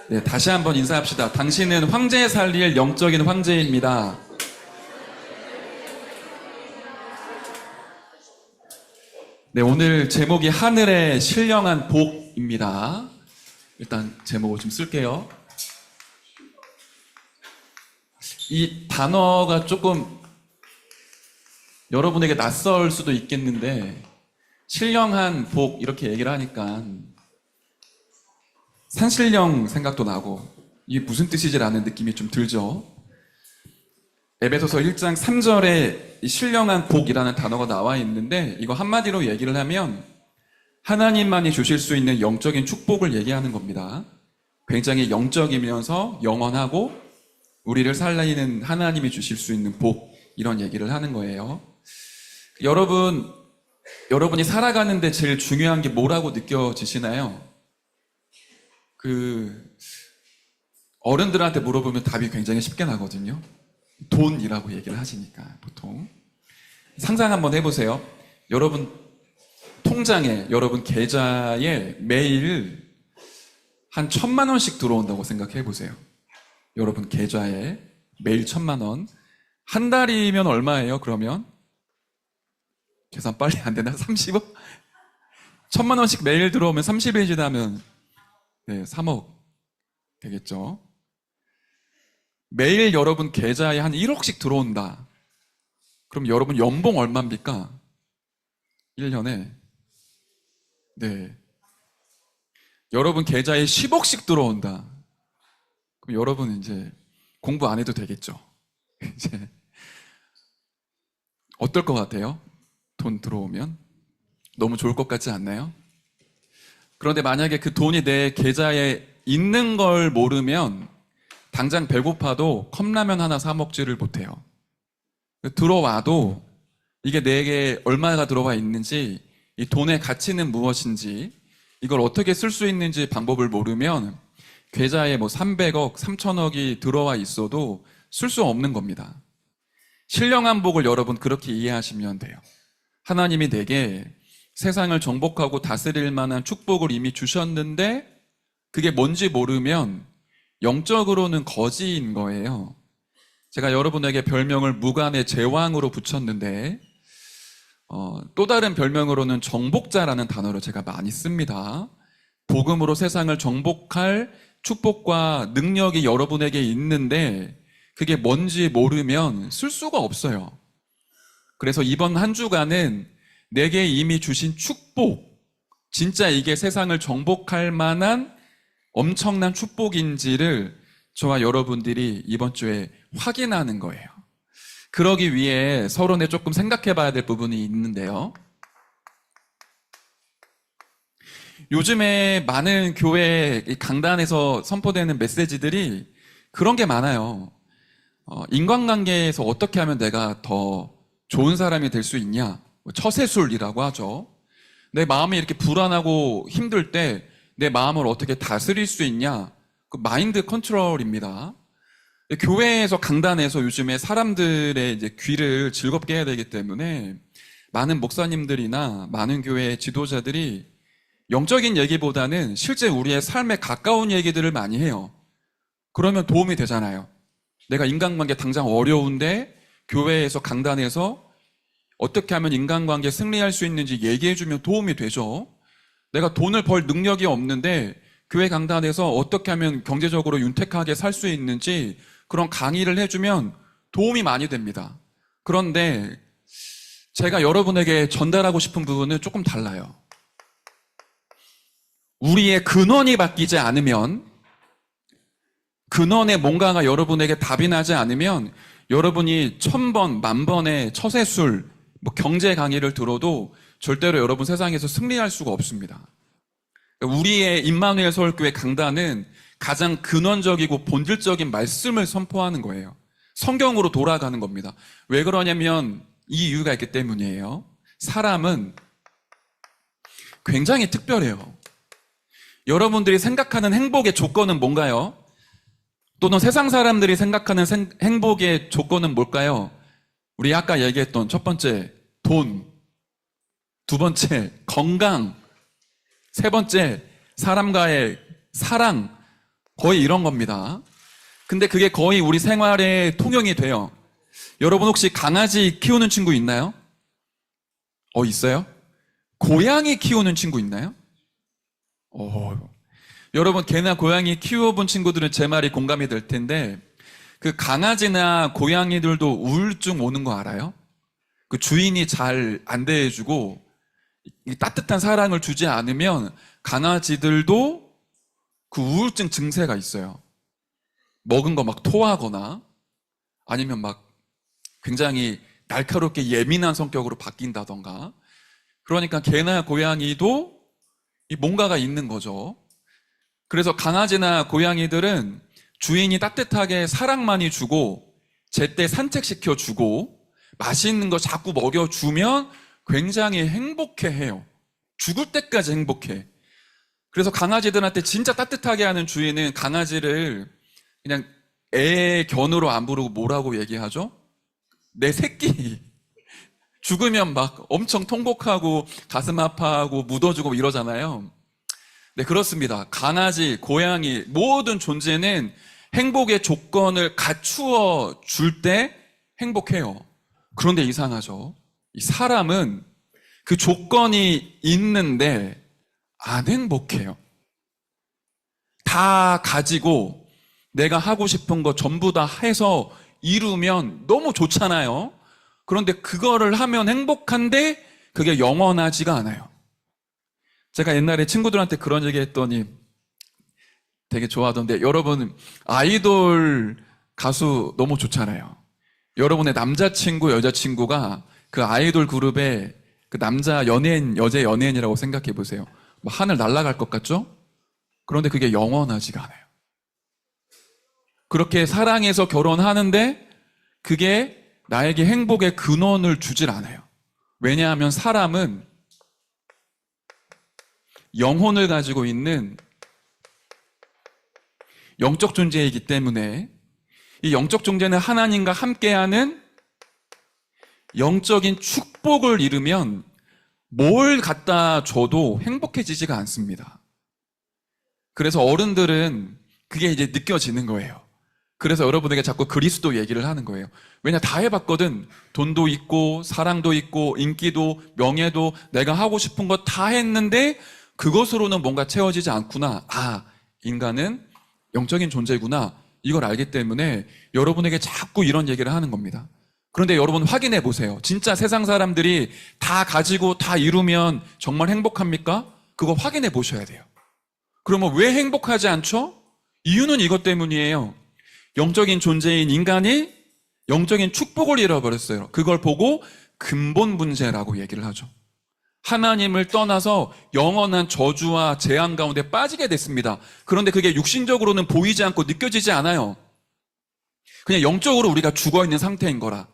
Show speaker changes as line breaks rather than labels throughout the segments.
네, 다시 한번 인사합시다. 당신은 황제 살릴 영적인 황제입니다. 네, 오늘 제목이 하늘의 신령한 복입니다. 일단 제목을 좀 쓸게요. 이 단어가 조금 여러분에게 낯설 수도 있겠는데, 신령한 복 이렇게 얘기를 하니까 산신령 생각도 나고 이게 무슨 뜻이지라는 느낌이 좀 들죠. 에베소서 1장 3절에 이 신령한 복이라는 단어가 나와 있는데, 이거 한마디로 얘기를 하면 하나님만이 주실 수 있는 영적인 축복을 얘기하는 겁니다. 굉장히 영적이면서 영원하고 우리를 살리는 하나님이 주실 수 있는 복, 이런 얘기를 하는 거예요. 여러분이 살아가는데 제일 중요한 게 뭐라고 느껴지시나요? 어른들한테 물어보면 답이 굉장히 쉽게 나거든요. 돈이라고 얘기를 하시니까, 보통. 상상 한번 해보세요. 여러분 통장에, 여러분 계좌에 매일 한 1,000만 원씩 들어온다고 생각해 보세요. 여러분 계좌에 매일 1,000만 원. 한 달이면 얼마예요, 그러면? 계산 빨리 안 되나? 30억? 1,000만 원씩 매일 들어오면 30일 지나면 3억 되겠죠. 매일 여러분 계좌에 한 1억씩 들어온다. 그럼 여러분 연봉 얼마입니까? 1년에. 네. 여러분 계좌에 10억씩 들어온다. 그럼 여러분 이제 공부 안 해도 되겠죠. 이제 어떨 것 같아요? 돈 들어오면? 너무 좋을 것 같지 않나요? 그런데 만약에 그 돈이 내 계좌에 있는 걸 모르면 당장 배고파도 컵라면 하나 사 먹지를 못해요. 들어와도 이게 내게 얼마가 들어와 있는지, 이 돈의 가치는 무엇인지, 이걸 어떻게 쓸 수 있는지 방법을 모르면 계좌에 300억, 3천억이 들어와 있어도 쓸 수 없는 겁니다. 신령한 복을 여러분 그렇게 이해하시면 돼요. 하나님이 내게 세상을 정복하고 다스릴 만한 축복을 이미 주셨는데 그게 뭔지 모르면 영적으로는 거지인 거예요. 제가 여러분에게 별명을 무간의 제왕으로 붙였는데 또 다른 별명으로는 정복자라는 단어를 제가 많이 씁니다. 복음으로 세상을 정복할 축복과 능력이 여러분에게 있는데 그게 뭔지 모르면 쓸 수가 없어요. 그래서 이번 한 주간은 내게 이미 주신 축복, 진짜 이게 세상을 정복할 만한 엄청난 축복인지를 저와 여러분들이 이번 주에 확인하는 거예요. 그러기 위해 서론에 조금 생각해 봐야 될 부분이 있는데요. 요즘에 많은 교회 강단에서 선포되는 메시지들이 그런 게 많아요. 인간관계에서 어떻게 하면 내가 더 좋은 사람이 될 수 있냐? 처세술이라고 하죠. 내 마음이 이렇게 불안하고 힘들 때 내 마음을 어떻게 다스릴 수 있냐? 그 마인드 컨트롤입니다. 교회에서 강단에서 요즘에 사람들의 이제 귀를 즐겁게 해야 되기 때문에 많은 목사님들이나 많은 교회 지도자들이 영적인 얘기보다는 실제 우리의 삶에 가까운 얘기들을 많이 해요. 그러면 도움이 되잖아요. 내가 인간관계 당장 어려운데 교회에서 강단에서 어떻게 하면 인간관계에 승리할 수 있는지 얘기해주면 도움이 되죠. 내가 돈을 벌 능력이 없는데 교회 강단에서 어떻게 하면 경제적으로 윤택하게 살 수 있는지 그런 강의를 해주면 도움이 많이 됩니다. 그런데 제가 여러분에게 전달하고 싶은 부분은 조금 달라요. 우리의 근원이 바뀌지 않으면, 근원에 뭔가가 여러분에게 답이 나지 않으면 여러분이 1,000번, 10,000번의 처세술, 경제 강의를 들어도 절대로 여러분 세상에서 승리할 수가 없습니다. 우리의 임마누엘 서울교회 강단은 가장 근원적이고 본질적인 말씀을 선포하는 거예요. 성경으로 돌아가는 겁니다. 왜 그러냐면 이 이유가 있기 때문이에요. 사람은 굉장히 특별해요. 여러분들이 생각하는 행복의 조건은 뭔가요? 또는 세상 사람들이 생각하는 행복의 조건은 뭘까요? 우리 아까 얘기했던 첫 번째, 돈. 두 번째, 건강. 세 번째, 사람과의 사랑. 거의 이런 겁니다. 근데 그게 거의 우리 생활에 통용이 돼요. 여러분 혹시 강아지 키우는 친구 있나요? 있어요? 고양이 키우는 친구 있나요? 여러분 개나 고양이 키워본 친구들은 제 말이 공감이 될 텐데 그 강아지나 고양이들도 우울증 오는 거 알아요? 그 주인이 잘 안 대해주고 이 따뜻한 사랑을 주지 않으면 강아지들도 그 우울증 증세가 있어요. 먹은 거 막 토하거나 아니면 막 굉장히 날카롭게 예민한 성격으로 바뀐다던가. 그러니까 개나 고양이도 뭔가가 있는 거죠. 그래서 강아지나 고양이들은 주인이 따뜻하게 사랑 많이 주고 제때 산책시켜 주고 맛있는 거 자꾸 먹여주면 굉장히 행복해해요. 죽을 때까지 행복해. 그래서 강아지들한테 진짜 따뜻하게 하는 주인은 강아지를 그냥 애 견으로 안 부르고 뭐라고 얘기하죠? 내 새끼. 죽으면 막 엄청 통곡하고 가슴 아파하고 묻어주고 이러잖아요. 네, 그렇습니다. 강아지, 고양이, 모든 존재는 행복의 조건을 갖추어 줄 때 행복해요. 그런데 이상하죠. 이 사람은 그 조건이 있는데 안 행복해요. 다 가지고 내가 하고 싶은 거 전부 다 해서 이루면 너무 좋잖아요. 그런데 그거를 하면 행복한데 그게 영원하지가 않아요. 제가 옛날에 친구들한테 그런 얘기 했더니 되게 좋아하던데, 여러분 아이돌 가수 너무 좋잖아요. 여러분의 남자친구, 여자친구가 그 아이돌 그룹의 그 남자 연예인, 여자 연예인이라고 생각해 보세요. 뭐 하늘 날아갈 것 같죠? 그런데 그게 영원하지가 않아요. 그렇게 사랑해서 결혼하는데 그게 나에게 행복의 근원을 주질 않아요. 왜냐하면 사람은 영혼을 가지고 있는 영적 존재이기 때문에 이 영적 존재는 하나님과 함께하는 영적인 축복을 이루면 뭘 갖다 줘도 행복해지지가 않습니다. 그래서 어른들은 그게 이제 느껴지는 거예요. 그래서 여러분에게 자꾸 그리스도 얘기를 하는 거예요. 왜냐, 다 해봤거든. 돈도 있고 사랑도 있고 인기도 명예도 내가 하고 싶은 거 다 했는데 그것으로는 뭔가 채워지지 않구나. 아, 인간은 영적인 존재구나. 이걸 알기 때문에 여러분에게 자꾸 이런 얘기를 하는 겁니다. 그런데 여러분 확인해 보세요. 진짜 세상 사람들이 다 가지고 다 이루면 정말 행복합니까? 그거 확인해 보셔야 돼요. 그러면 왜 행복하지 않죠? 이유는 이것 때문이에요. 영적인 존재인 인간이 영적인 축복을 잃어버렸어요. 그걸 보고 근본 문제라고 얘기를 하죠. 하나님을 떠나서 영원한 저주와 재앙 가운데 빠지게 됐습니다. 그런데 그게 육신적으로는 보이지 않고 느껴지지 않아요. 그냥 영적으로 우리가 죽어있는 상태인 거라.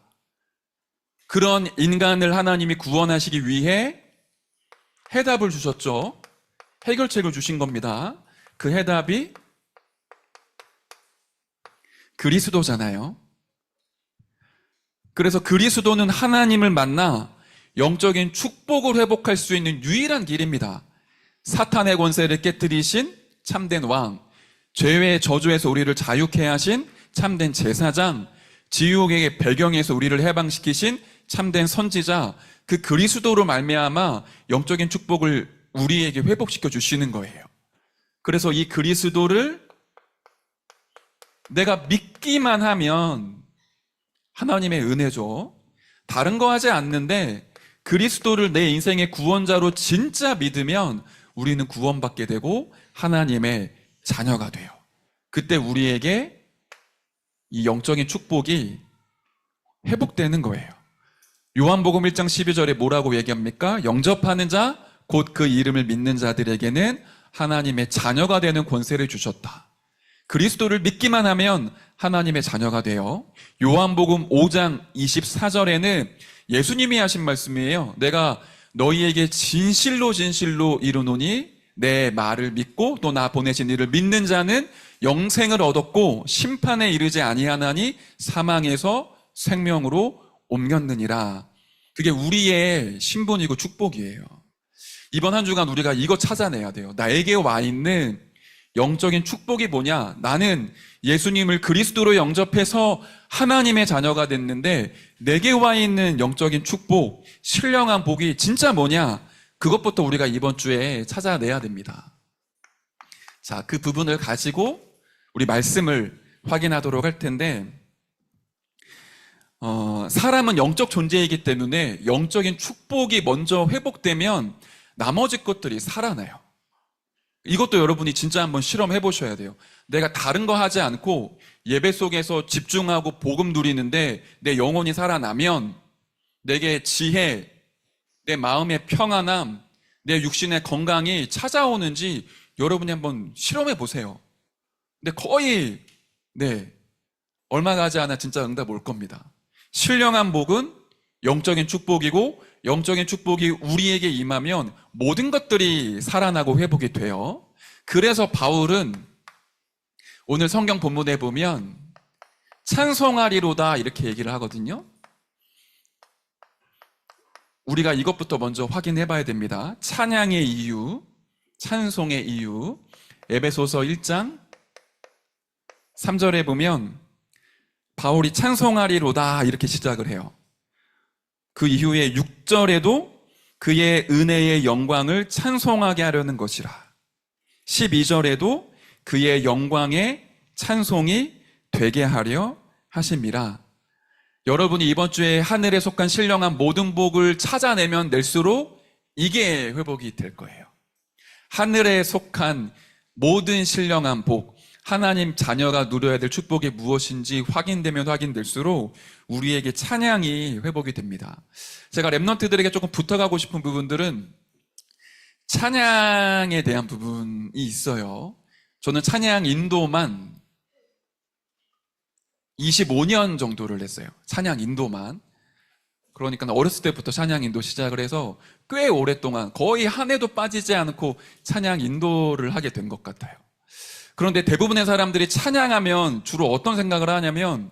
그런 인간을 하나님이 구원하시기 위해 해답을 주셨죠. 해결책을 주신 겁니다. 그 해답이 그리스도잖아요. 그래서 그리스도는 하나님을 만나 영적인 축복을 회복할 수 있는 유일한 길입니다. 사탄의 권세를 깨뜨리신 참된 왕, 죄의 저주에서 우리를 자유케 하신 참된 제사장, 지옥의 배경에서 우리를 해방시키신 참된 선지자, 그 그리스도로 말미암아 영적인 축복을 우리에게 회복시켜 주시는 거예요. 그래서 이 그리스도를 내가 믿기만 하면 하나님의 은혜죠. 다른 거 하지 않는데 그리스도를 내 인생의 구원자로 진짜 믿으면 우리는 구원받게 되고 하나님의 자녀가 돼요. 그때 우리에게 이 영적인 축복이 회복되는 거예요. 요한복음 1장 12절에 뭐라고 얘기합니까? 영접하는 자, 곧 그 이름을 믿는 자들에게는 하나님의 자녀가 되는 권세를 주셨다. 그리스도를 믿기만 하면 하나님의 자녀가 돼요. 요한복음 5장 24절에는 예수님이 하신 말씀이에요. 내가 너희에게 진실로 진실로 이르노니 내 말을 믿고 또 나 보내신 이를 믿는 자는 영생을 얻었고 심판에 이르지 아니하나니 사망에서 생명으로 옮겼느니라. 그게 우리의 신분이고 축복이에요. 이번 한 주간 우리가 이거 찾아내야 돼요. 나에게 와 있는 영적인 축복이 뭐냐? 나는 예수님을 그리스도로 영접해서 하나님의 자녀가 됐는데 내게 와 있는 영적인 축복, 신령한 복이 진짜 뭐냐? 그것부터 우리가 이번 주에 찾아내야 됩니다. 자, 그 부분을 가지고 우리 말씀을 확인하도록 할 텐데, 사람은 영적 존재이기 때문에 영적인 축복이 먼저 회복되면 나머지 것들이 살아나요. 이것도 여러분이 진짜 한번 실험해 보셔야 돼요. 내가 다른 거 하지 않고 예배 속에서 집중하고 복음 누리는데 내 영혼이 살아나면 내게 지혜, 내 마음의 평안함, 내 육신의 건강이 찾아오는지 여러분이 한번 실험해 보세요. 근데 거의 얼마 가지 않아 진짜 응답 올 겁니다. 신령한 복은 영적인 축복이고 영적인 축복이 우리에게 임하면 모든 것들이 살아나고 회복이 돼요. 그래서 바울은 오늘 성경 본문에 보면 찬송하리로다 이렇게 얘기를 하거든요. 우리가 이것부터 먼저 확인해 봐야 됩니다. 찬양의 이유, 찬송의 이유. 에베소서 1장 3절에 보면 바울이 찬송하리로다 이렇게 시작을 해요. 그 이후에 6절에도 그의 은혜의 영광을 찬송하게 하려는 것이라. 12절에도 그의 영광의 찬송이 되게 하려 하심이라. 여러분이 이번 주에 하늘에 속한 신령한 모든 복을 찾아내면 낼수록 이게 회복이 될 거예요. 하늘에 속한 모든 신령한 복, 하나님 자녀가 누려야 될 축복이 무엇인지 확인되면 확인될수록 우리에게 찬양이 회복이 됩니다. 제가 랩런트들에게 조금 부탁하고 싶은 부분들은 찬양에 대한 부분이 있어요. 저는 찬양 인도만 25년 정도를 했어요. 찬양 인도만. 그러니까 어렸을 때부터 찬양 인도 시작을 해서 꽤 오랫동안 거의 한 해도 빠지지 않고 찬양 인도를 하게 된 것 같아요. 그런데 대부분의 사람들이 찬양하면 주로 어떤 생각을 하냐면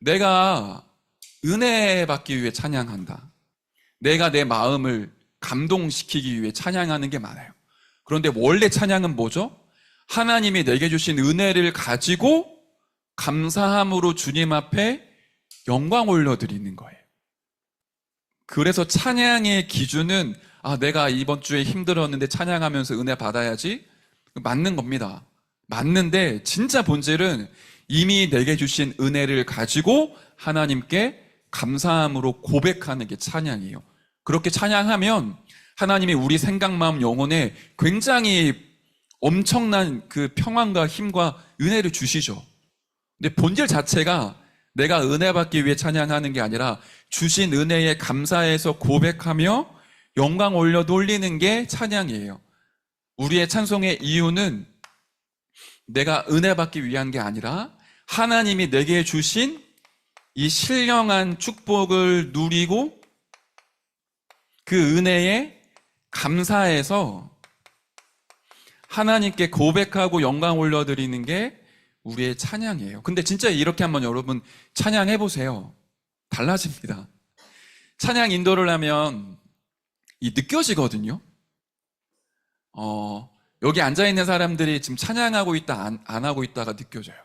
내가 은혜 받기 위해 찬양한다. 내가 내 마음을 감동시키기 위해 찬양하는 게 많아요. 그런데 원래 찬양은 뭐죠? 하나님이 내게 주신 은혜를 가지고 감사함으로 주님 앞에 영광 올려드리는 거예요. 그래서 찬양의 기준은 내가 이번 주에 힘들었는데 찬양하면서 은혜 받아야지 맞는 겁니다. 맞는데 진짜 본질은 이미 내게 주신 은혜를 가지고 하나님께 감사함으로 고백하는 게 찬양이에요. 그렇게 찬양하면 하나님이 우리 생각, 마음, 영혼에 굉장히 엄청난 그 평안과 힘과 은혜를 주시죠. 근데 본질 자체가 내가 은혜 받기 위해 찬양하는 게 아니라 주신 은혜에 감사해서 고백하며 영광 올려 돌리는 게 찬양이에요. 우리의 찬송의 이유는 내가 은혜 받기 위한 게 아니라 하나님이 내게 주신 이 신령한 축복을 누리고 그 은혜에 감사해서 하나님께 고백하고 영광 올려드리는 게 우리의 찬양이에요. 근데 진짜 이렇게 한번 여러분 찬양해 보세요. 달라집니다. 찬양 인도를 하면 느껴지거든요. 여기 앉아있는 사람들이 지금 찬양하고 있다, 안 하고 있다가 느껴져요.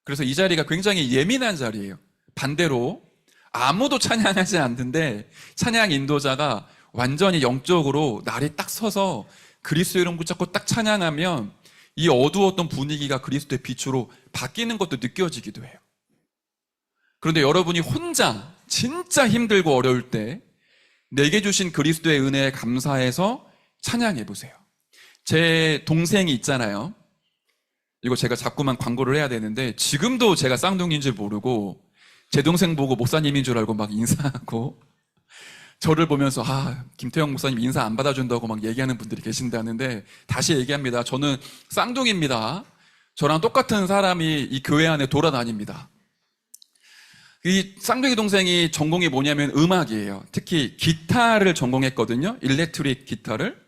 그래서 이 자리가 굉장히 예민한 자리예요. 반대로 아무도 찬양하지 않는데 찬양 인도자가 완전히 영적으로 날이 딱 서서 그리스도 이름 붙잡고 딱 찬양하면 이 어두웠던 분위기가 그리스도의 빛으로 바뀌는 것도 느껴지기도 해요. 그런데 여러분이 혼자 진짜 힘들고 어려울 때 내게 주신 그리스도의 은혜에 감사해서 찬양해 보세요. 제 동생이 있잖아요. 이거 제가 자꾸만 광고를 해야 되는데 지금도 제가 쌍둥이인 줄 모르고 제 동생 보고 목사님인 줄 알고 막 인사하고 저를 보면서 김태형 목사님 인사 안 받아준다고 막 얘기하는 분들이 계신다는데 다시 얘기합니다. 저는 쌍둥이입니다. 저랑 똑같은 사람이 이 교회 안에 돌아다닙니다. 이 쌍둥이 동생이 전공이 뭐냐면 음악이에요. 특히 기타를 전공했거든요. 일렉트릭 기타를.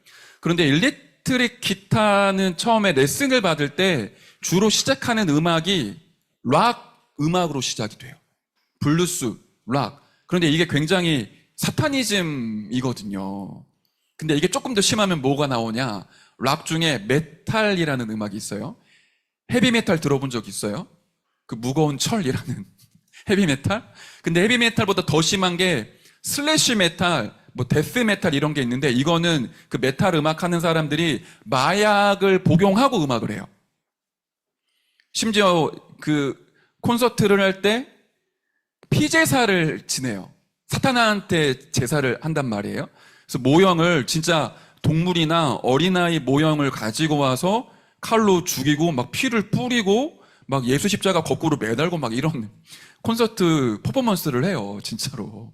그런데 일렉트릭 기타는 처음에 레슨을 받을 때 주로 시작하는 음악이 락 음악으로 시작이 돼요. 블루스, 락. 그런데 이게 굉장히 사타니즘이거든요. 근데 이게 조금 더 심하면 뭐가 나오냐? 락 중에 메탈이라는 음악이 있어요. 헤비메탈 들어본 적 있어요? 그 무거운 철이라는 헤비메탈? 근데 헤비메탈보다 더 심한 게 슬래시 메탈, 뭐 데스 메탈 이런 게 있는데, 이거는 그 메탈 음악 하는 사람들이 마약을 복용하고 음악을 해요. 심지어 그 콘서트를 할 때 피제사를 지내요. 사탄한테 제사를 한단 말이에요. 그래서 모형을 진짜 동물이나 어린아이 모형을 가지고 와서 칼로 죽이고 막 피를 뿌리고 막 예수 십자가 거꾸로 매달고 막 이런 콘서트 퍼포먼스를 해요, 진짜로.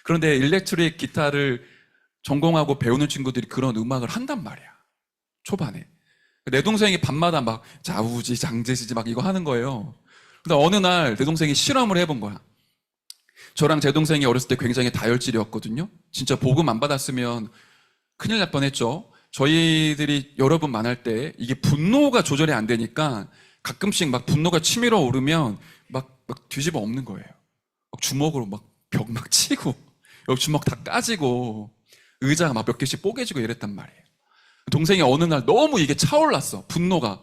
그런데 일렉트릭 기타를 전공하고 배우는 친구들이 그런 음악을 한단 말이야, 초반에. 내 동생이 밤마다 막 자우지 장제시지 막 이거 하는 거예요. 근데 어느 날 내 동생이 실험을 해본 거야. 저랑 제 동생이 어렸을 때 굉장히 다혈질이었거든요. 진짜 복음 안 받았으면 큰일 날 뻔했죠. 저희들이 여러 번 만날 때 이게 분노가 조절이 안 되니까 가끔씩 막 분노가 치밀어 오르면 막 뒤집어 엎는 거예요. 막 주먹으로 막 벽 막 치고 여기 주먹 다 까지고 의자가 막 몇 개씩 뽀개지고 이랬단 말이에요. 동생이 어느 날 너무 이게 차올랐어. 분노가.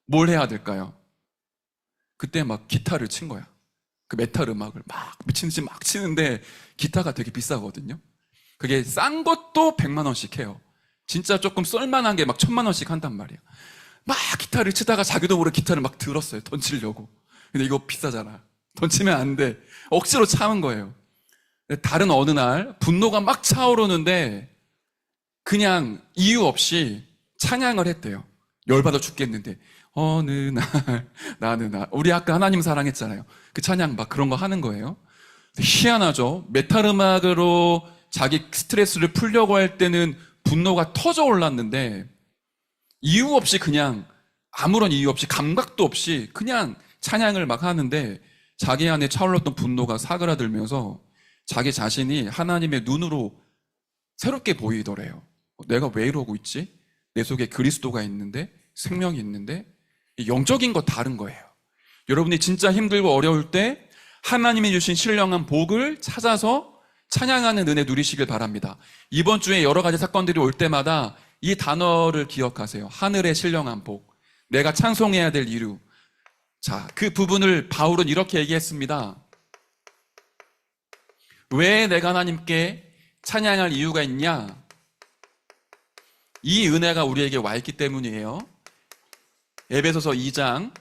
뭘 해야 될까요? 그때 막 기타를 친 거야. 그 메탈 음악을 막 미친 듯이 막 치는데 기타가 되게 비싸거든요. 그게 싼 것도 100만 원씩 해요. 진짜 조금 썰만한 게 막 1000만 원씩 한단 말이야. 막 기타를 치다가 자기도 모르게 기타를 막 들었어요. 던지려고. 근데 이거 비싸잖아. 던지면 안 돼. 억지로 참은 거예요. 다른 어느 날 분노가 막 차오르는데 그냥 이유 없이 찬양을 했대요. 열받아 죽겠는데 어느 날 나는 우리 아까 하나님 사랑했잖아요. 그 찬양 막 그런 거 하는 거예요. 희한하죠. 메탈 음악으로 자기 스트레스를 풀려고 할 때는 분노가 터져 올랐는데 이유 없이 그냥 아무런 이유 없이 감각도 없이 그냥 찬양을 막 하는데 자기 안에 차올랐던 분노가 사그라들면서 자기 자신이 하나님의 눈으로 새롭게 보이더래요. 내가 왜 이러고 있지? 내 속에 그리스도가 있는데, 생명이 있는데, 영적인 거 다른 거예요. 여러분이 진짜 힘들고 어려울 때 하나님이 주신 신령한 복을 찾아서 찬양하는 은혜 누리시길 바랍니다. 이번 주에 여러 가지 사건들이 올 때마다 이 단어를 기억하세요. 하늘의 신령한 복, 내가 찬송해야 될 이유. 자, 그 부분을 바울은 이렇게 얘기했습니다. 왜 내가 하나님께 찬양할 이유가 있냐? 이 은혜가 우리에게 와 있기 때문이에요. 에베소서 2장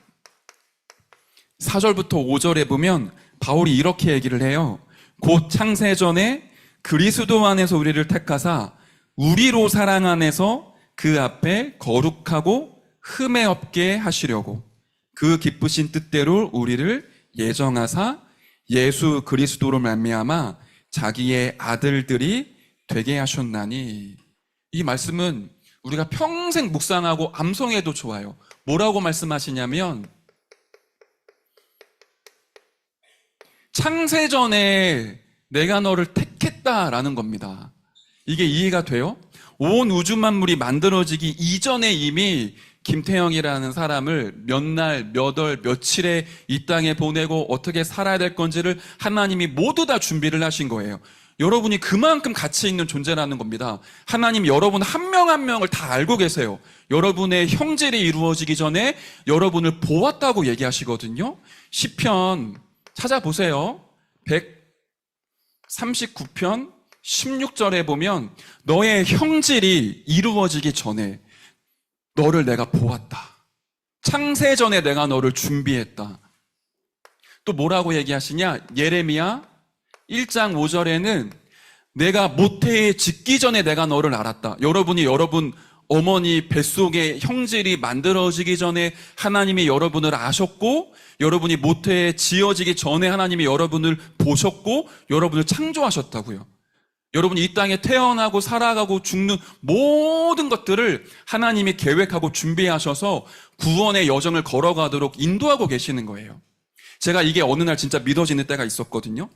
4절부터 5절에 보면 바울이 이렇게 얘기를 해요. 곧 창세전에 그리스도 안에서 우리를 택하사 우리로 사랑 안에서 그 앞에 거룩하고 흠에 없게 하시려고 그 기쁘신 뜻대로 우리를 예정하사 예수 그리스도로 말미암아 자기의 아들들이 되게 하셨나니. 이 말씀은 우리가 평생 묵상하고 암송해도 좋아요. 뭐라고 말씀하시냐면 창세전에 내가 너를 택했다라는 겁니다. 이게 이해가 돼요? 온 우주 만물이 만들어지기 이전에 이미 김태형이라는 사람을 몇 날, 몇 월, 며칠에 이 땅에 보내고 어떻게 살아야 될 건지를 하나님이 모두 다 준비를 하신 거예요. 여러분이 그만큼 가치 있는 존재라는 겁니다. 하나님 여러분 한 명 한 명을 다 알고 계세요. 여러분의 형질이 이루어지기 전에 여러분을 보았다고 얘기하시거든요. 시편 찾아보세요. 139편 16절에 보면 너의 형질이 이루어지기 전에 너를 내가 보았다. 창세전에 내가 너를 준비했다. 또 뭐라고 얘기하시냐? 예레미야 1장 5절에는 내가 모태에 짓기 전에 내가 너를 알았다. 여러분이 여러분 어머니 뱃속에 형질이 만들어지기 전에 하나님이 여러분을 아셨고, 여러분이 모태에 지어지기 전에 하나님이 여러분을 보셨고 여러분을 창조하셨다고요. 여러분이 이 땅에 태어나고 살아가고 죽는 모든 것들을 하나님이 계획하고 준비하셔서 구원의 여정을 걸어가도록 인도하고 계시는 거예요. 제가 이게 어느 날 진짜 믿어지는 때가 있었거든요.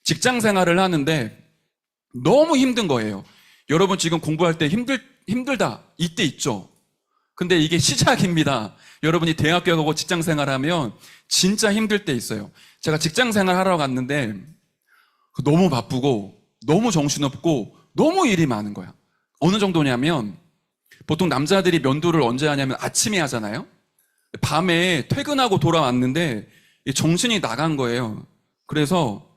직장 생활을 하는데 너무 힘든 거예요. 여러분 지금 공부할 때 힘들다 이때 있죠. 근데 이게 시작입니다. 여러분이 대학교 가고 직장 생활하면 진짜 힘들 때 있어요. 제가 직장 생활하러 갔는데 너무 바쁘고 너무 정신없고 너무 일이 많은 거야. 어느 정도냐면 보통 남자들이 면도를 언제 하냐면 아침에 하잖아요. 밤에 퇴근하고 돌아왔는데 정신이 나간 거예요. 그래서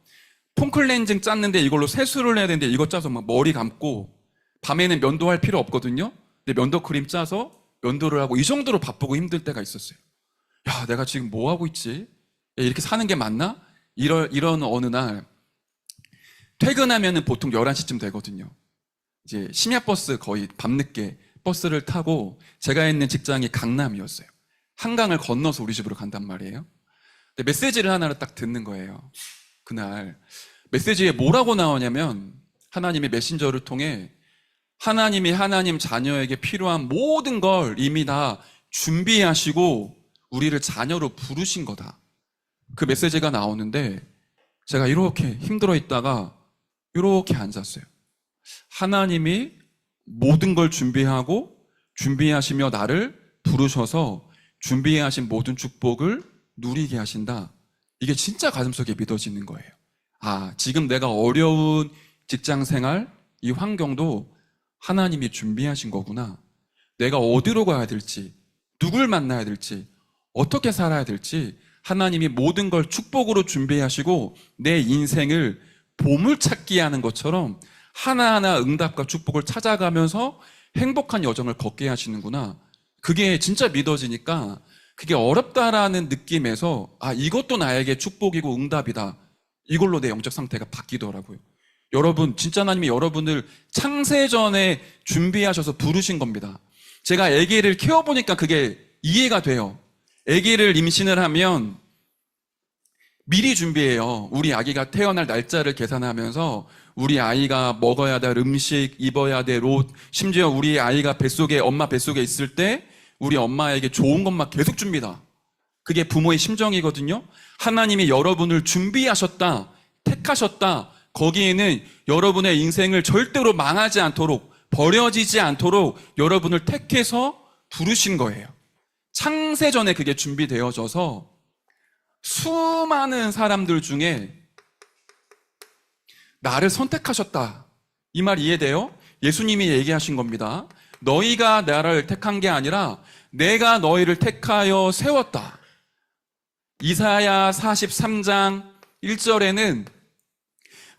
폼클렌징 짰는데 이걸로 세수를 해야 되는데 이거 짜서 막 머리 감고, 밤에는 면도할 필요 없거든요. 근데 면도 크림 짜서 면도를 하고, 이 정도로 바쁘고 힘들 때가 있었어요. 야, 내가 지금 뭐 하고 있지? 야, 이렇게 사는 게 맞나? 이런 어느 날 퇴근하면은 보통 11시쯤 되거든요. 이제 심야버스, 거의 밤늦게 버스를 타고, 제가 있는 직장이 강남이었어요. 한강을 건너서 우리 집으로 간단 말이에요. 근데 메시지를 하나를 딱 듣는 거예요. 그날 메시지에 뭐라고 나오냐면, 하나님의 메신저를 통해 하나님이 하나님 자녀에게 필요한 모든 걸 이미 다 준비하시고 우리를 자녀로 부르신 거다. 그 메시지가 나오는데, 제가 이렇게 힘들어 있다가 이렇게 앉았어요. 하나님이 모든 걸 준비하고 준비하시며 나를 부르셔서 준비하신 모든 축복을 누리게 하신다. 이게 진짜 가슴속에 믿어지는 거예요. 아, 지금 내가 어려운 직장 생활, 이 환경도 하나님이 준비하신 거구나. 내가 어디로 가야 될지, 누굴 만나야 될지, 어떻게 살아야 될지 하나님이 모든 걸 축복으로 준비하시고 내 인생을 보물찾기 하는 것처럼 하나하나 응답과 축복을 찾아가면서 행복한 여정을 걷게 하시는구나. 그게 진짜 믿어지니까, 그게 어렵다라는 느낌에서 아, 이것도 나에게 축복이고 응답이다, 이걸로 내 영적 상태가 바뀌더라고요. 여러분, 진짜 하나님이 여러분을 창세전에 준비하셔서 부르신 겁니다. 제가 아기를 키워보니까 그게 이해가 돼요. 아기를 임신을 하면 미리 준비해요. 우리 아기가 태어날 날짜를 계산하면서 우리 아이가 먹어야 될 음식, 입어야 될 옷, 심지어 우리 아이가 엄마 뱃속에 있을 때 우리 엄마에게 좋은 것만 계속 줍니다. 그게 부모의 심정이거든요. 하나님이 여러분을 준비하셨다, 택하셨다. 거기에는 여러분의 인생을 절대로 망하지 않도록, 버려지지 않도록 여러분을 택해서 부르신 거예요. 창세전에 그게 준비되어져서 수많은 사람들 중에 나를 선택하셨다, 이 말 이해돼요? 예수님이 얘기하신 겁니다. 너희가 나를 택한 게 아니라 내가 너희를 택하여 세웠다. 이사야 43장 1절에는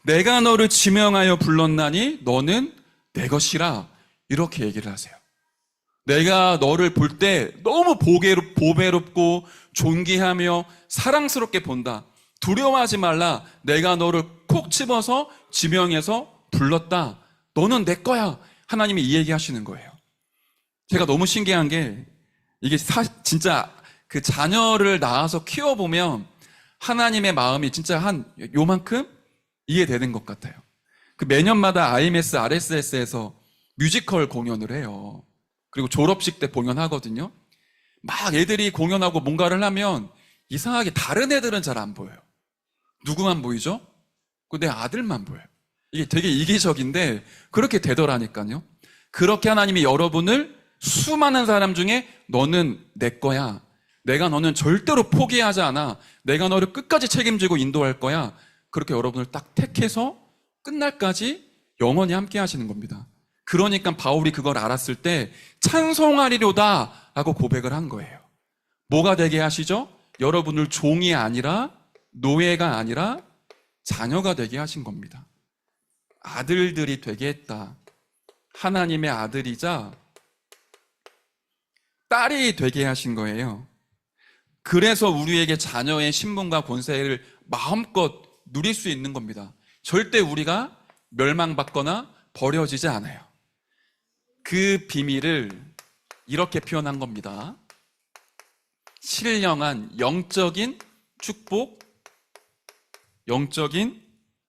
내가 너를 지명하여 불렀나니 너는 내 것이라, 이렇게 얘기를 하세요. 내가 너를 볼 때 너무 보배롭고 존귀하며 사랑스럽게 본다. 두려워하지 말라. 내가 너를 콕 집어서 지명해서 불렀다. 너는 내 거야. 하나님이 이 얘기하시는 거예요. 제가 너무 신기한 게, 이게 진짜 그 자녀를 낳아서 키워보면 하나님의 마음이 진짜 한 요만큼 이해되는 것 같아요. 그 매년마다 IMS, RSS에서 뮤지컬 공연을 해요. 그리고 졸업식 때 공연하거든요. 막 애들이 공연하고 뭔가를 하면 이상하게 다른 애들은 잘 안 보여요. 누구만 보이죠? 내 아들만 보여요. 이게 되게 이기적인데 그렇게 되더라니까요. 그렇게 하나님이 여러분을 수많은 사람 중에 너는 내 거야, 내가 너는 절대로 포기하지 않아, 내가 너를 끝까지 책임지고 인도할 거야, 그렇게 여러분을 딱 택해서 끝날까지 영원히 함께 하시는 겁니다. 그러니까 바울이 그걸 알았을 때 찬송하리로다 라고 고백을 한 거예요. 뭐가 되게 하시죠? 여러분을 종이 아니라, 노예가 아니라 자녀가 되게 하신 겁니다. 아들들이 되게 했다. 하나님의 아들이자 딸이 되게 하신 거예요. 그래서 우리에게 자녀의 신분과 권세를 마음껏 누릴 수 있는 겁니다. 절대 우리가 멸망받거나 버려지지 않아요. 그 비밀을 이렇게 표현한 겁니다. 신령한 영적인 축복, 영적인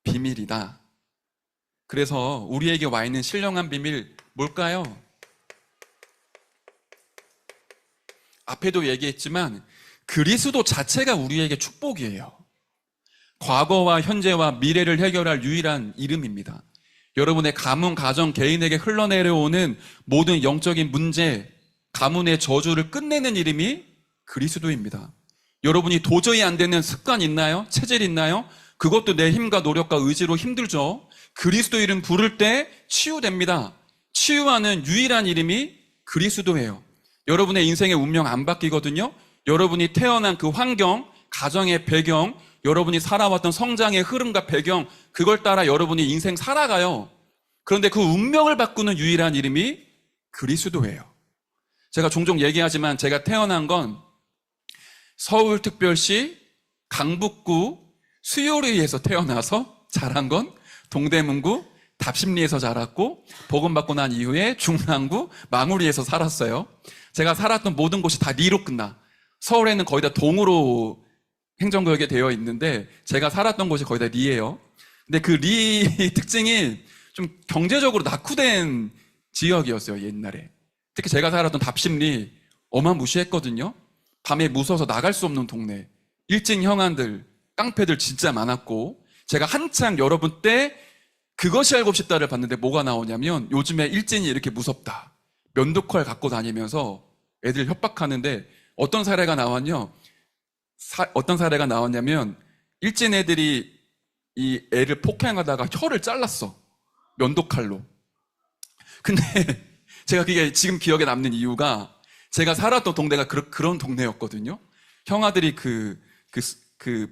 비밀이다. 그래서 우리에게 와 있는 신령한 비밀 뭘까요? 앞에도 얘기했지만 그리스도 자체가 우리에게 축복이에요. 과거와 현재와 미래를 해결할 유일한 이름입니다. 여러분의 가문, 가정, 개인에게 흘러내려오는 모든 영적인 문제, 가문의 저주를 끝내는 이름이 그리스도입니다. 여러분이 도저히 안 되는 습관 있나요? 체질 있나요? 그것도 내 힘과 노력과 의지로 힘들죠. 그리스도 이름 부를 때 치유됩니다. 치유하는 유일한 이름이 그리스도예요. 여러분의 인생의 운명 안 바뀌거든요. 여러분이 태어난 그 환경, 가정의 배경, 여러분이 살아왔던 성장의 흐름과 배경, 그걸 따라 여러분이 인생 살아가요. 그런데 그 운명을 바꾸는 유일한 이름이 그리스도예요. 제가 종종 얘기하지만 제가 태어난 건 서울특별시 강북구 수요리에서 태어나서 자란 건 동대문구 답심리에서 자랐고, 복음받고 난 이후에 중랑구 망우리에서 살았어요. 제가 살았던 모든 곳이 다 리로 끝나. 서울에는 거의 다 동으로 행정구역에 되어 있는데 제가 살았던 곳이 거의 다 리예요. 근데 그 리 특징이 좀 경제적으로 낙후된 지역이었어요, 옛날에. 특히 제가 살았던 답심리 어마무시했거든요. 밤에 무서워서 나갈 수 없는 동네. 일진 형안들, 깡패들 진짜 많았고, 제가 한창 여러분 때 그것이 알고 싶다를 봤는데 뭐가 나오냐면, 요즘에 일진이 이렇게 무섭다, 면도칼 갖고 다니면서 애들 협박하는데, 어떤 사례가 나왔냐면 일진 애들이 이 애를 폭행하다가 혀를 잘랐어, 면도칼로. 근데 제가 그게 지금 기억에 남는 이유가, 제가 살았던 동네가 그런 동네였거든요. 형아들이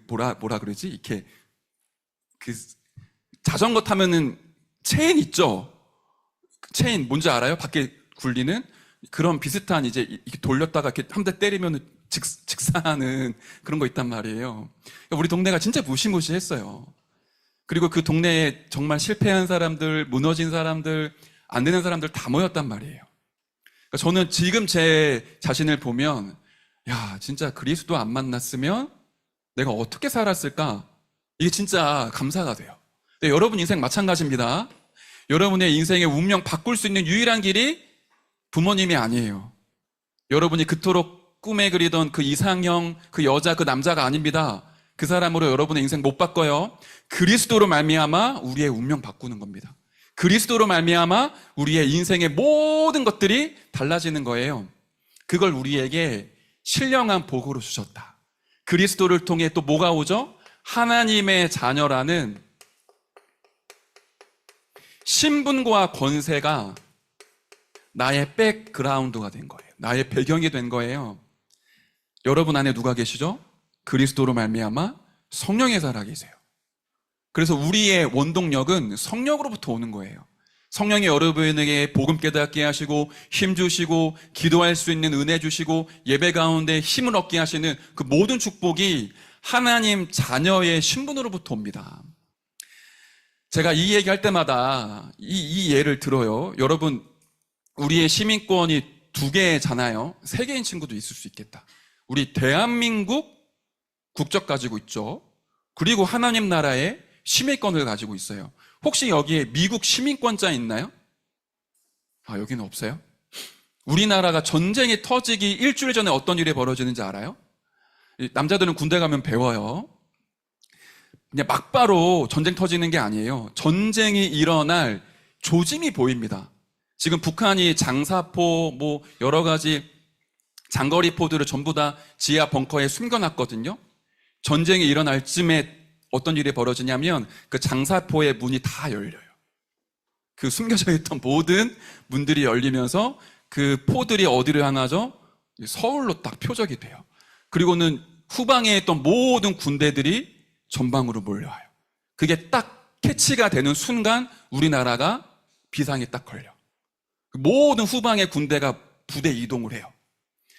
뭐라 그러지? 이렇게 자전거 타면은 체인 있죠? 체인 뭔지 알아요? 밖에 굴리는 그런 비슷한, 이제 이렇게 돌렸다가 이렇게 한 대 때리면 직사하는 그런 거 있단 말이에요. 우리 동네가 진짜 무시무시했어요. 그리고 그 동네에 정말 실패한 사람들, 무너진 사람들, 안 되는 사람들 다 모였단 말이에요. 그러니까 저는 지금 제 자신을 보면, 야, 진짜 그리스도 안 만났으면 내가 어떻게 살았을까? 이게 진짜 감사가 돼요. 근데 여러분 인생 마찬가지입니다. 여러분의 인생의 운명 바꿀 수 있는 유일한 길이 부모님이 아니에요. 여러분이 그토록 꿈에 그리던 그 이상형, 그 여자, 그 남자가 아닙니다. 그 사람으로 여러분의 인생 못 바꿔요. 그리스도로 말미암아 우리의 운명 바꾸는 겁니다. 그리스도로 말미암아 우리의 인생의 모든 것들이 달라지는 거예요. 그걸 우리에게 신령한 복으로 주셨다. 그리스도를 통해 또 뭐가 오죠? 하나님의 자녀라는 신분과 권세가 나의 백그라운드가 된 거예요. 나의 배경이 된 거예요. 여러분 안에 누가 계시죠? 그리스도로 말미암아 성령이 살아 계세요. 그래서 우리의 원동력은 성령으로부터 오는 거예요. 성령이 여러분에게 복음 깨닫게 하시고 힘 주시고 기도할 수 있는 은혜 주시고 예배 가운데 힘을 얻게 하시는 그 모든 축복이 하나님 자녀의 신분으로부터 옵니다. 제가 이 얘기할 때마다 이 예를 들어요. 여러분, 우리의 시민권이 2개잖아요. 3개인 친구도 있을 수 있겠다. 우리 대한민국 국적 가지고 있죠. 그리고 하나님 나라의 시민권을 가지고 있어요. 혹시 여기에 미국 시민권자 있나요? 여기는 없어요? 우리나라가 전쟁이 터지기 일주일 전에 어떤 일이 벌어지는지 알아요? 남자들은 군대 가면 배워요. 그냥 막바로 전쟁 터지는 게 아니에요. 전쟁이 일어날 조짐이 보입니다. 지금 북한이 장사포, 여러 가지 장거리포들을 전부 다 지하 벙커에 숨겨놨거든요. 전쟁이 일어날 쯤에 어떤 일이 벌어지냐면 그 장사포의 문이 다 열려요. 그 숨겨져 있던 모든 문들이 열리면서 그 포들이 어디를 향하죠? 서울로 딱 표적이 돼요. 그리고는 후방에 있던 모든 군대들이 전방으로 몰려와요. 그게 딱 캐치가 되는 순간 우리나라가 비상이 딱 걸려. 모든 후방의 군대가 부대 이동을 해요.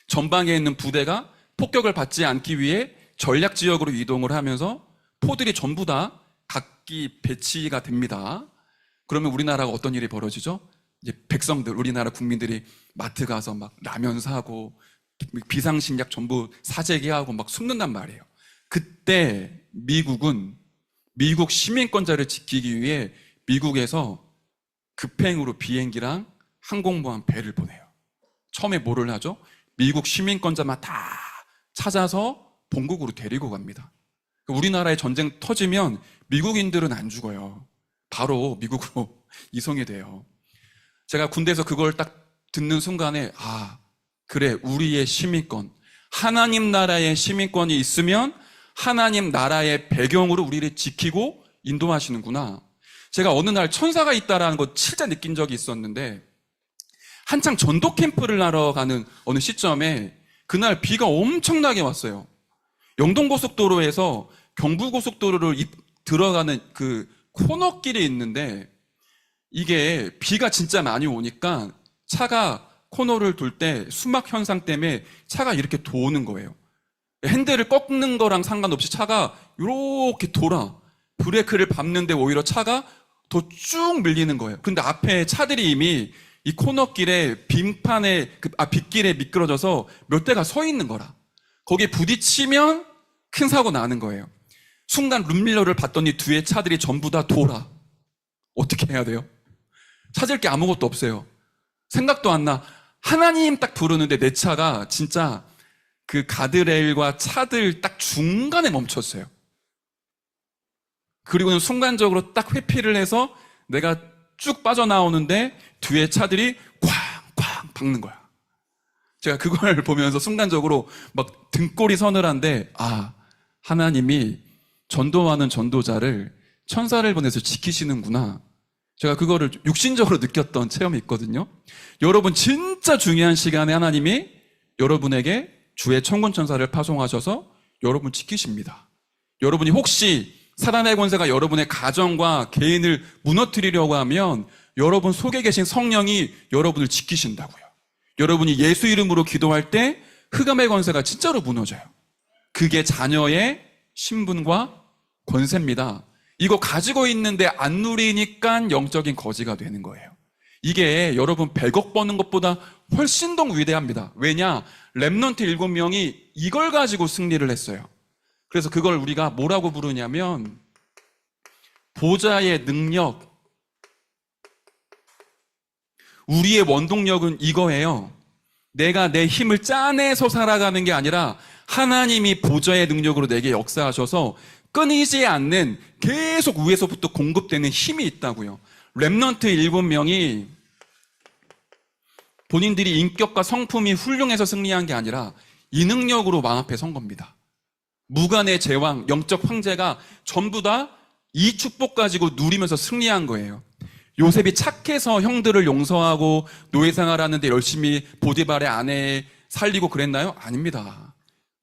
전방에 있는 부대가 폭격을 받지 않기 위해 전략 지역으로 이동을 하면서 포들이 전부 다 각기 배치가 됩니다. 그러면 우리나라가 어떤 일이 벌어지죠? 이제 백성들, 우리나라 국민들이 마트 가서 막 라면 사고 비상식약 전부 사재기하고 막 숨는단 말이에요. 그때 미국은 미국 시민권자를 지키기 위해 미국에서 급행으로 비행기랑 항공모함 배를 보내요. 처음에 뭐를 하죠? 미국 시민권자만 다 찾아서 본국으로 데리고 갑니다. 우리나라에 전쟁 터지면 미국인들은 안 죽어요. 바로 미국으로 이송이 돼요. 제가 군대에서 그걸 딱 듣는 순간에 그래, 우리의 시민권, 하나님 나라의 시민권이 있으면 하나님 나라의 배경으로 우리를 지키고 인도하시는구나. 제가 어느 날 천사가 있다라는 거 진짜 느낀 적이 있었는데, 한창 전도 캠프를 하러 가는 어느 시점에 그날 비가 엄청나게 왔어요. 영동고속도로에서 경부고속도로를 들어가는 그 코너길이 있는데 이게 비가 진짜 많이 오니까 차가 코너를 돌 때 수막 현상 때문에 차가 이렇게 도는 거예요. 핸들을 꺾는 거랑 상관없이 차가 이렇게 돌아. 브레이크를 밟는데 오히려 차가 더 쭉 밀리는 거예요. 근데 앞에 차들이 이미 이 코너길에 빗길에 미끄러져서 몇 대가 서 있는 거라. 거기에 부딪히면 큰 사고 나는 거예요. 순간 룸밀러를 봤더니 뒤에 차들이 전부 다 돌아. 어떻게 해야 돼요? 찾을 게 아무것도 없어요. 생각도 안 나. 하나님 딱 부르는데 내 차가 진짜 그 가드레일과 차들 딱 중간에 멈췄어요. 그리고는 순간적으로 딱 회피를 해서 내가 쭉 빠져나오는데 뒤에 차들이 쾅쾅 박는 거야. 제가 그걸 보면서 순간적으로 막 등골이 서늘한데, 아, 하나님이 전도하는 전도자를 천사를 보내서 지키시는구나. 제가 그거를 육신적으로 느꼈던 체험이 있거든요. 여러분 진짜 중요한 시간에 하나님이 여러분에게 주의 천군 천사를 파송하셔서 여러분 지키십니다. 여러분이 혹시 사단의 권세가 여러분의 가정과 개인을 무너뜨리려고 하면 여러분 속에 계신 성령이 여러분을 지키신다고요. 여러분이 예수 이름으로 기도할 때 흑암의 권세가 진짜로 무너져요. 그게 자녀의 신분과 권세입니다. 이거 가지고 있는데 안 누리니까 영적인 거지가 되는 거예요. 이게 여러분 100억 버는 것보다 훨씬 더 위대합니다. 왜냐? 렘넌트 7명이 이걸 가지고 승리를 했어요. 그래서 그걸 우리가 뭐라고 부르냐면 보좌의 능력. 우리의 원동력은 이거예요. 내가 내 힘을 짜내서 살아가는 게 아니라 하나님이 보좌의 능력으로 내게 역사하셔서 끊이지 않는 계속 위에서부터 공급되는 힘이 있다고요. 렘넌트 7명이 본인들이 인격과 성품이 훌륭해서 승리한 게 아니라 이 능력으로 왕 앞에 선 겁니다. 무관의 제왕, 영적 황제가 전부 다 이 축복 가지고 누리면서 승리한 거예요. 요셉이 착해서 형들을 용서하고 노예생활하는데 열심히 보디발의 아내 살리고 그랬나요? 아닙니다.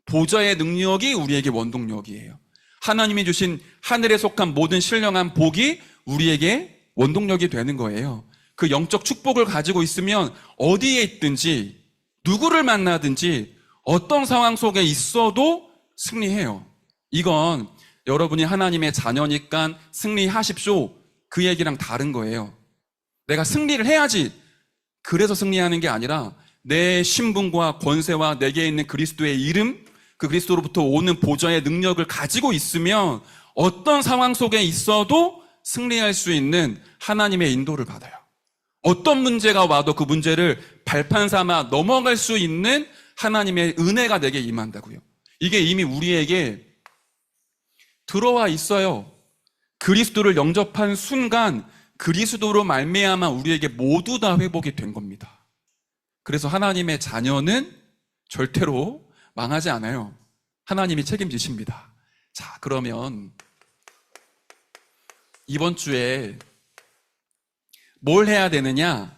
보좌의 능력이 우리에게 원동력이에요. 하나님이 주신 하늘에 속한 모든 신령한 복이 우리에게 원동력이 되는 거예요. 그 영적 축복을 가지고 있으면 어디에 있든지 누구를 만나든지 어떤 상황 속에 있어도 승리해요. 이건 여러분이 하나님의 자녀니까 승리하십시오. 그 얘기랑 다른 거예요. 내가 승리를 해야지. 그래서 승리하는 게 아니라 내 신분과 권세와 내게 있는 그리스도의 이름, 그 그리스도로부터 오는 보좌의 능력을 가지고 있으면 어떤 상황 속에 있어도 승리할 수 있는 하나님의 인도를 받아요. 어떤 문제가 와도 그 문제를 발판 삼아 넘어갈 수 있는 하나님의 은혜가 내게 임한다고요. 이게 이미 우리에게 들어와 있어요. 그리스도를 영접한 순간 그리스도로 말미암아 우리에게 모두 다 회복이 된 겁니다. 그래서 하나님의 자녀는 절대로 망하지 않아요. 하나님이 책임지십니다. 자, 그러면 이번 주에 뭘 해야 되느냐?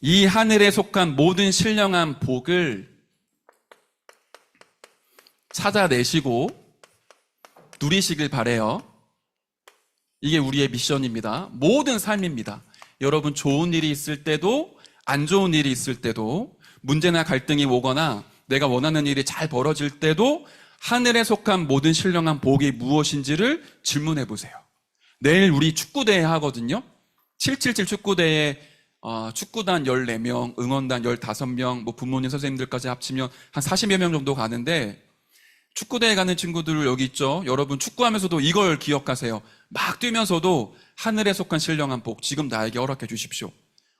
이 하늘에 속한 모든 신령한 복을 찾아내시고 누리시길 바래요. 이게 우리의 미션입니다. 모든 삶입니다. 여러분 좋은 일이 있을 때도 안 좋은 일이 있을 때도 문제나 갈등이 오거나 내가 원하는 일이 잘 벌어질 때도 하늘에 속한 모든 신령한 복이 무엇인지를 질문해 보세요. 내일 우리 축구대회 하거든요. 777 축구대회 축구단 14명, 응원단 15명, 뭐 부모님 선생님들까지 합치면 한 40여 명 정도 가는데 축구대회 가는 친구들 여기 있죠. 여러분 축구하면서도 이걸 기억하세요. 막 뛰면서도 하늘에 속한 신령한 복 지금 나에게 허락해 주십시오.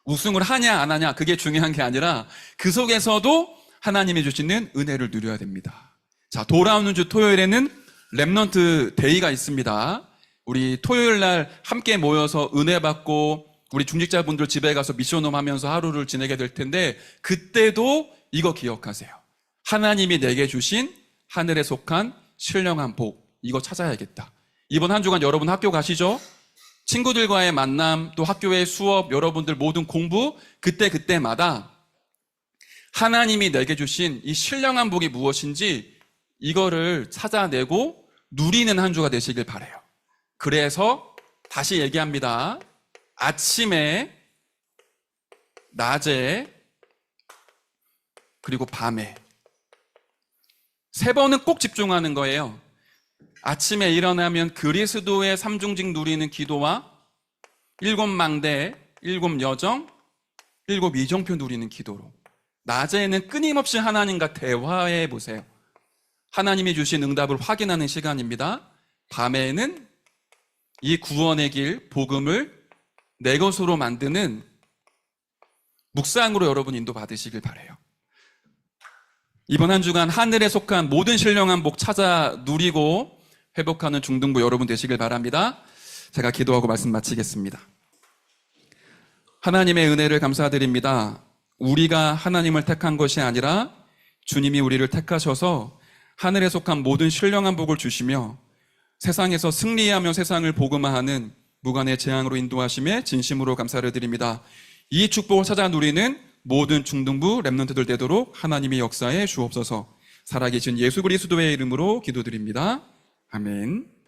우승을 하냐 안 하냐 그게 중요한 게 아니라 그 속에서도 하나님이 주시는 은혜를 누려야 됩니다. 자, 돌아오는 주 토요일에는 렘넌트 데이가 있습니다. 우리 토요일 날 함께 모여서 은혜 받고 우리 중직자분들 집에 가서 미션홈 하면서 하루를 지내게 될 텐데 그때도 이거 기억하세요. 하나님이 내게 주신 하늘에 속한 신령한 복, 이거 찾아야겠다. 이번 한 주간 여러분 학교 가시죠? 친구들과의 만남, 또 학교의 수업, 여러분들 모든 공부 그때마다 하나님이 내게 주신 이 신령한 복이 무엇인지 이거를 찾아내고 누리는 한 주가 되시길 바라요. 그래서 다시 얘기합니다. 아침에, 낮에, 그리고 밤에 세 번은 꼭 집중하는 거예요. 아침에 일어나면 그리스도의 삼중직 누리는 기도와 7망대, 7여정, 7이정표 누리는 기도로, 낮에는 끊임없이 하나님과 대화해 보세요. 하나님이 주신 응답을 확인하는 시간입니다. 밤에는 이 구원의 길, 복음을 내 것으로 만드는 묵상으로 여러분 인도받으시길 바라요. 이번 한 주간 하늘에 속한 모든 신령한 복 찾아 누리고 회복하는 중등부 여러분 되시길 바랍니다. 제가 기도하고 말씀 마치겠습니다. 하나님의 은혜를 감사드립니다. 우리가 하나님을 택한 것이 아니라 주님이 우리를 택하셔서 하늘에 속한 모든 신령한 복을 주시며 세상에서 승리하며 세상을 복음화하는 무관의 재앙으로 인도하심에 진심으로 감사를 드립니다. 이 축복을 찾아 누리는 모든 중등부 렘넌트들 되도록 하나님의 역사에 주옵소서. 살아계신 예수 그리스도의 이름으로 기도드립니다. 아멘.